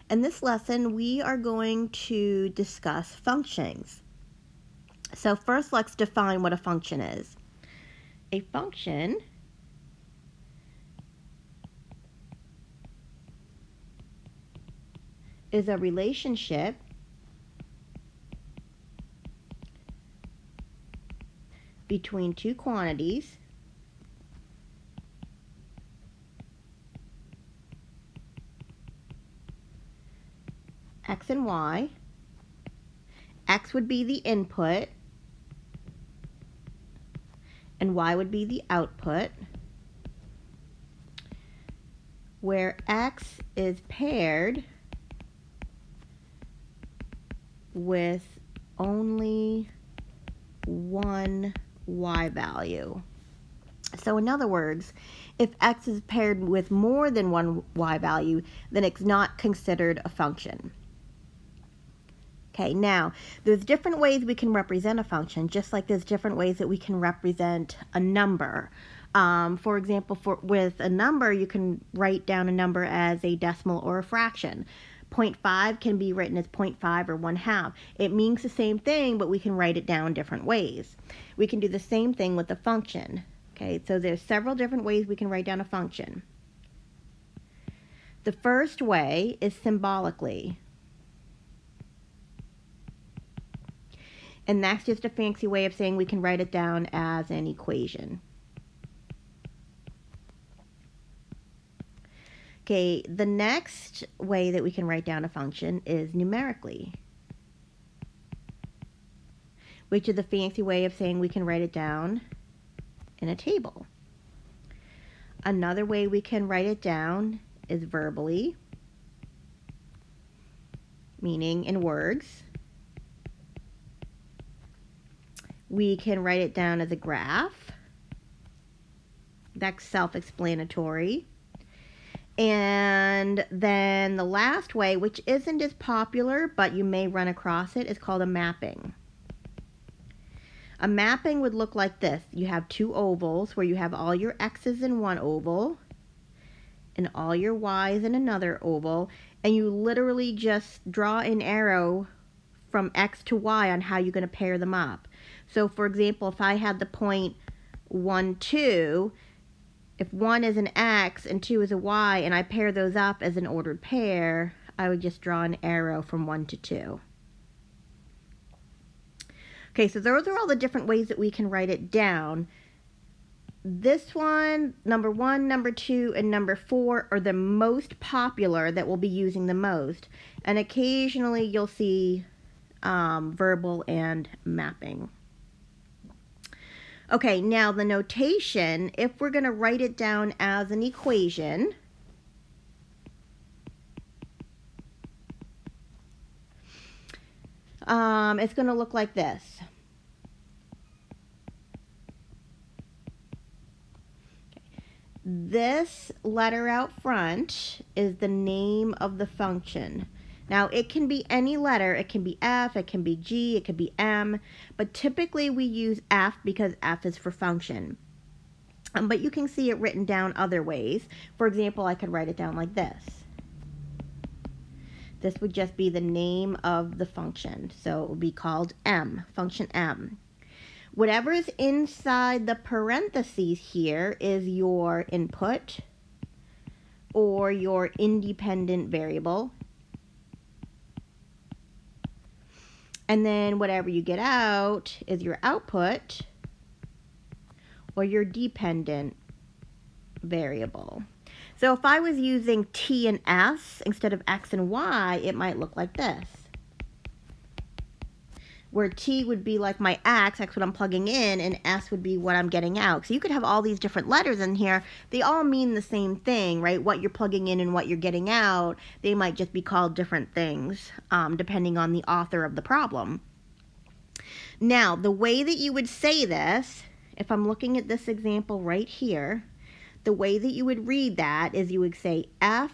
In this lesson, we are going to discuss functions. So first, let's define what a function is. A function is a relationship between two quantities x and y. X would be the input and y would be the output, where x is paired with only one y value. So in other words, if x is paired with more than one y value, then it's not considered a function. Okay, now, there's different ways we can represent a function, just like there's different ways that we can represent a number. For example, with a number, you can write down a number as a decimal or a fraction. 0.5 can be written as 0.5 or 1/2. It means the same thing, but we can write it down different ways. We can do the same thing with a function. Okay, so there's several different ways we can write down a function. The first way is symbolically. And that's just a fancy way of saying we can write it down as an equation. Okay, the next way that we can write down a function is numerically, which is a fancy way of saying we can write it down in a table. Another way we can write it down is verbally, meaning in words. We can write it down as a graph. That's self-explanatory. And then the last way, which isn't as popular, but you may run across it, is called a mapping. A mapping would look like this. You have two ovals where you have all your x's in one oval and all your y's in another oval, and you literally just draw an arrow from x to y on how you're going to pair them up. So for example, if I had the point 1, 2, if 1 is an x and 2 is a y, and I pair those up as an ordered pair, I would just draw an arrow from 1 to 2. Okay, so those are all the different ways that we can write it down. This one, number 1, number 2, and number 4 are the most popular that we'll be using the most. And occasionally you'll see verbal and mapping. Okay, now the notation, if we're going to write it down as an equation, it's going to look like this. This letter out front is the name of the function. Now, it can be any letter. It can be F, it can be G, it could be M, but typically we use F because F is for function. But you can see it written down other ways. For example, I could write it down like this. This would just be the name of the function. So it would be called M, function M. Whatever is inside the parentheses here is your input or your independent variable. And then whatever you get out is your output or your dependent variable. So if I was using T and S instead of X and Y, it might look like this. Where T would be like my X, that's what I'm plugging in, and S would be what I'm getting out. So you could have all these different letters in here. They all mean the same thing, right? What you're plugging in and what you're getting out, they might just be called different things, depending on the author of the problem. Now, the way that you would say this, if I'm looking at this example right here, the way that you would read that is you would say F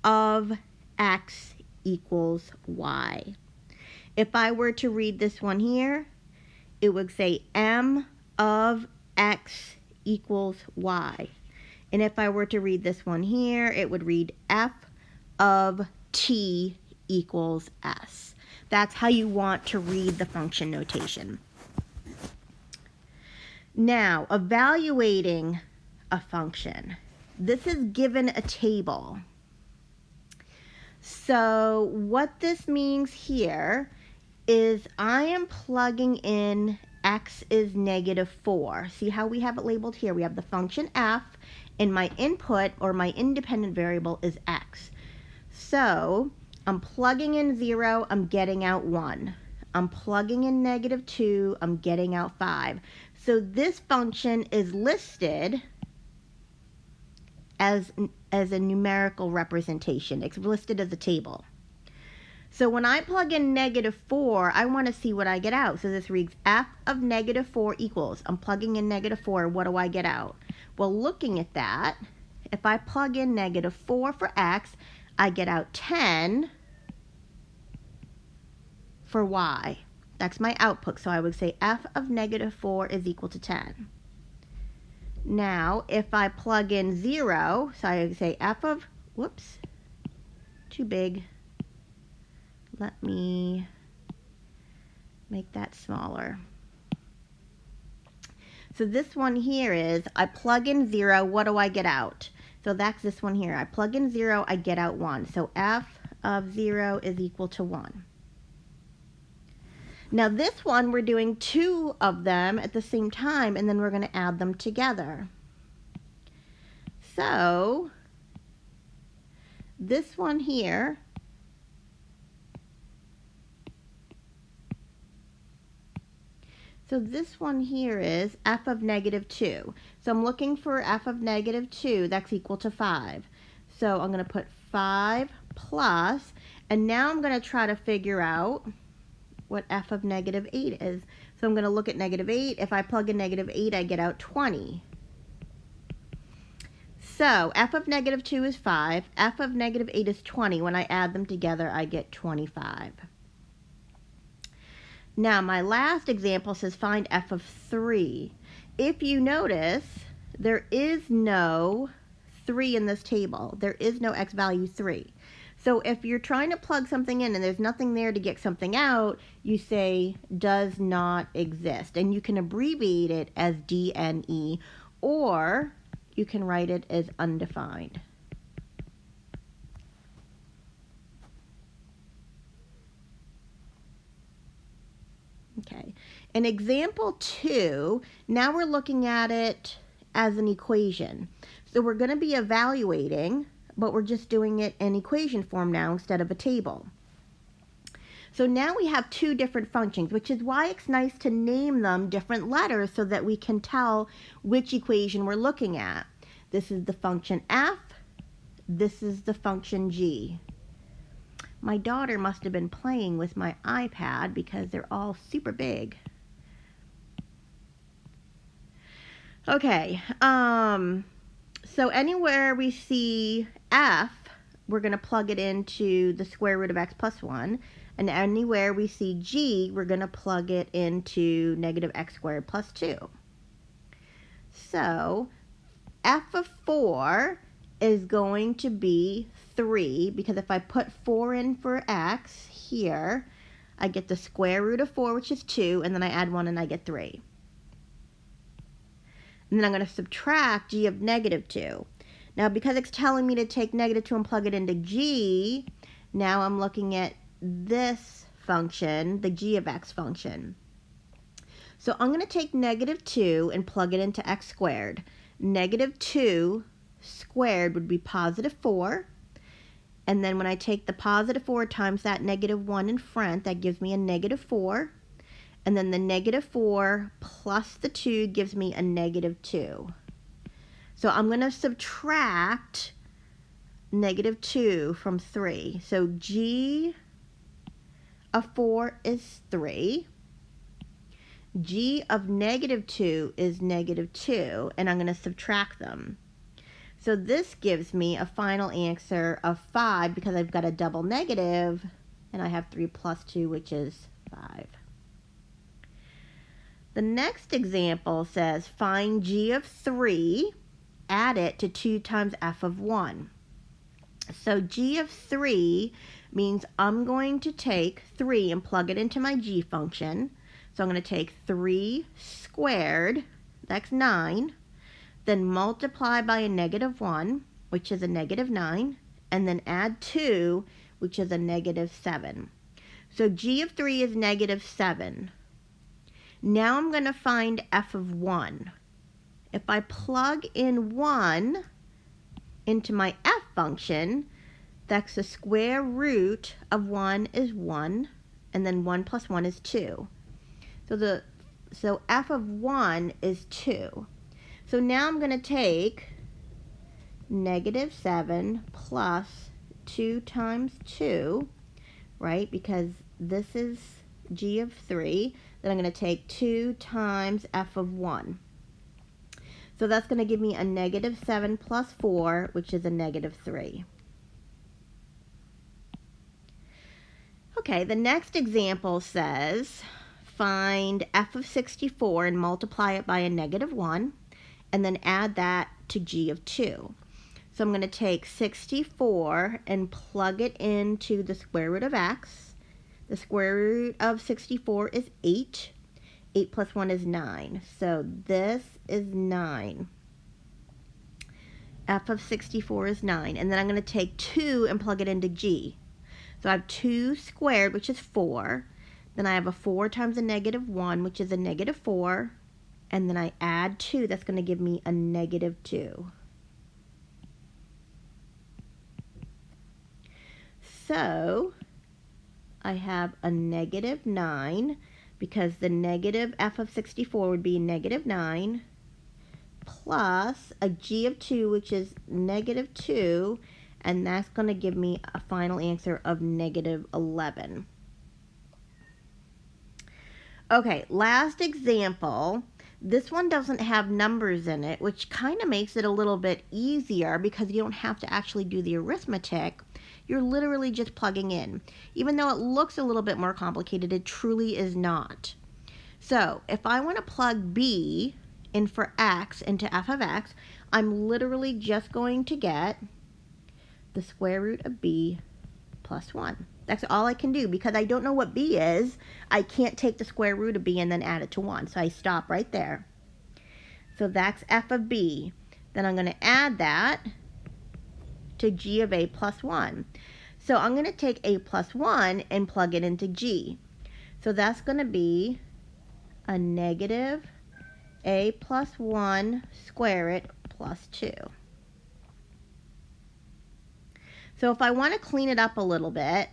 of X equals Y. If I were to read this one here, it would say M of X equals Y. And if I were to read this one here, it would read F of t equals s. That's how you want to read the function notation. Now, evaluating a function. This is given a table. So what this means here is I am plugging in x is -4. See how we have it labeled here? We have the function f, and my input or my independent variable is x. So I'm plugging in 0, I'm getting out 1. I'm plugging in -2, I'm getting out 5. So this function is listed as a numerical representation. It's listed as a table. So when I plug in -4, I want to see what I get out. So this reads f of -4 equals, I'm plugging in -4, what do I get out? Well, looking at that, if I plug in -4 for x, I get out 10 for y. That's my output. So I would say f of -4 is equal to 10. Now, if I plug in 0, so I would say f of, whoops, too big. Let me make that smaller. So this one here is, I plug in 0, what do I get out? So that's this one here. I plug in 0, I get out 1. So f of 0 is equal to 1. Now this one, we're doing 2 of them at the same time, and then we're going to add them together. So this one here, is f of -2. So I'm looking for f of -2, that's equal to 5. So I'm going to put 5 plus, and now I'm going to try to figure out what f of -8 is. So I'm going to look at -8. If I plug in -8, I get out 20. So f of -2 is 5, f of -8 is 20. When I add them together, I get 25. Now my last example says find f of 3. If you notice, there is no 3 in this table. There is no x value 3. So if you're trying to plug something in and there's nothing there to get something out, you say does not exist. And you can abbreviate it as DNE, or you can write it as undefined. Okay, in example 2, now we're looking at it as an equation. So we're going to be evaluating, but we're just doing it in equation form now instead of a table. So now we have 2 different functions, which is why it's nice to name them different letters so that we can tell which equation we're looking at. This is the function f, this is the function g. My daughter must have been playing with my iPad because they're all super big. Okay, so anywhere we see f, we're going to plug it into the square root of x plus 1. And anywhere we see g, we're going to plug it into -x squared plus 2. So f of 4 is going to be 3, because if I put 4 in for x here, I get the square root of 4, which is 2, and then I add 1 and I get 3. And then I'm going to subtract g of -2. Now because it's telling me to take -2 and plug it into g, now I'm looking at this function, the g of x function. So I'm going to take -2 and plug it into x squared. -2 squared would be +4. And then when I take the +4 times that -1 in front, that gives me a -4. And then the -4 plus the 2 gives me a -2. So I'm going to subtract -2 from 3. So g of 4 is 3. G of -2 is -2, and I'm going to subtract them. So this gives me a final answer of 5 because I've got a double negative, and I have 3 plus 2, which is 5. The next example says find g of 3, add it to 2 times f of 1. So g of 3 means I'm going to take 3 and plug it into my g function. So I'm going to take 3 squared, that's 9, then multiply by a -1, which is a -9, and then add 2, which is a -7. So g of 3 is -7. Now I'm going to find f of 1. If I plug in 1 into my f function, that's the square root of 1 is 1, and then 1 plus 1 is 2. So f of 1 is 2. So now I'm going to take -7 plus 2 times 2, right? Because this is g of 3. Then I'm going to take 2 times f of 1. So that's going to give me a -7 plus 4, which is a -3. Okay, the next example says find f of 64 and multiply it by a -1, and then add that to g of 2. So I'm going to take 64 and plug it into the square root of x. The square root of 64 is 8. 8 plus 1 is 9. So this is 9. F of 64 is 9. And then I'm going to take 2 and plug it into g. So I have 2 squared, which is 4. Then I have a 4 times a -1, which is a -4. And then I add 2. That's going to give me a -2. So I have a -9, because the negative f of 64 would be -9, plus a g of 2, which is -2, and that's going to give me a final answer of -11. Okay, last example. This one doesn't have numbers in it, which kind of makes it a little bit easier because you don't have to actually do the arithmetic. You're literally just plugging in. Even though it looks a little bit more complicated, it truly is not. So if I want to plug b in for x into f of x, I'm literally just going to get the square root of b plus 1. That's all I can do because I don't know what b is. I can't take the square root of b and then add it to 1. So I stop right there. So that's f of b. Then I'm going to add that to g of a plus 1. So I'm going to take a plus 1 and plug it into g. So that's going to be a negative a plus 1 square it plus 2. So if I want to clean it up a little bit,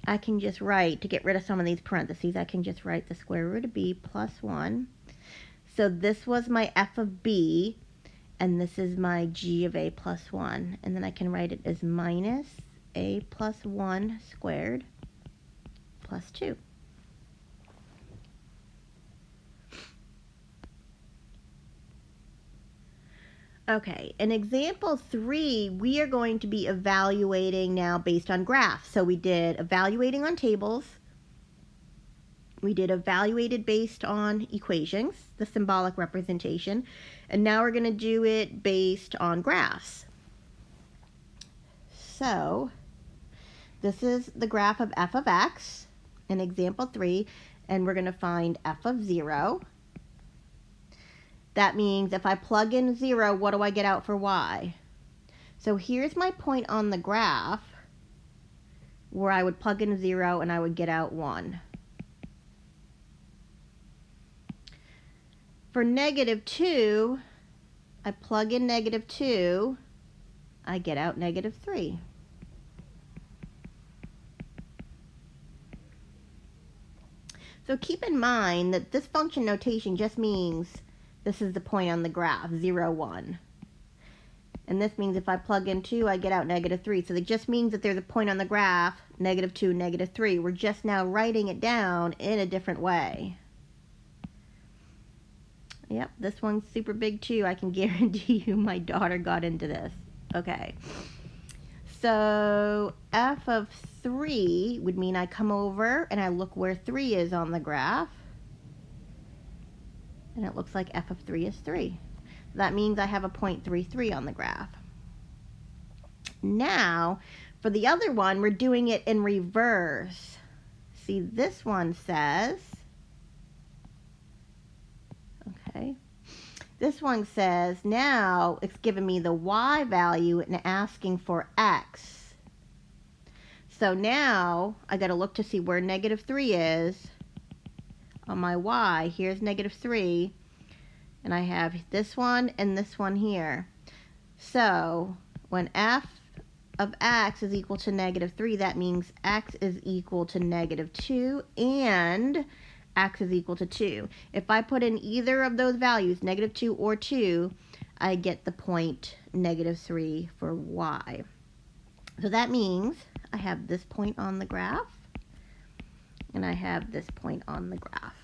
I can just write, to get rid of some of these parentheses, I can just write the square root of b plus 1. So this was my f of b, and this is my g of a plus 1. And then I can write it as minus a plus 1 squared plus 2. Okay, in example 3, we are going to be evaluating now based on graphs. So we did evaluating on tables. We did evaluated based on equations, the symbolic representation. And now we're going to do it based on graphs. So this is the graph of f of x in example 3. And we're going to find f of 0. That means if I plug in 0, what do I get out for y? So here's my point on the graph where I would plug in 0 and I would get out 1. For -2, I plug in -2, I get out -3. So keep in mind that this function notation just means this is the point on the graph, 0, 1. And this means if I plug in 2, I get out -3. So it just means that there's a point on the graph, -2, -3. We're just now writing it down in a different way. Yep, this one's super big too. I can guarantee you my daughter got into this. Okay. So f of 3 would mean I come over and I look where 3 is on the graph. And it looks like f of 3 is 3. That means I have a 0.33 on the graph. Now, for the other one, we're doing it in reverse. See, this one says, okay, this one says, now it's giving me the y value and asking for x. So now I got to look to see where -3 is on my y. Here's -3, and I have this one and this one here. So when f of x is equal to -3, that means x is equal to -2 and x is equal to 2. If I put in either of those values, -2 or 2, I get the point -3 for y. So that means I have this point on the graph and I have this point on the graph.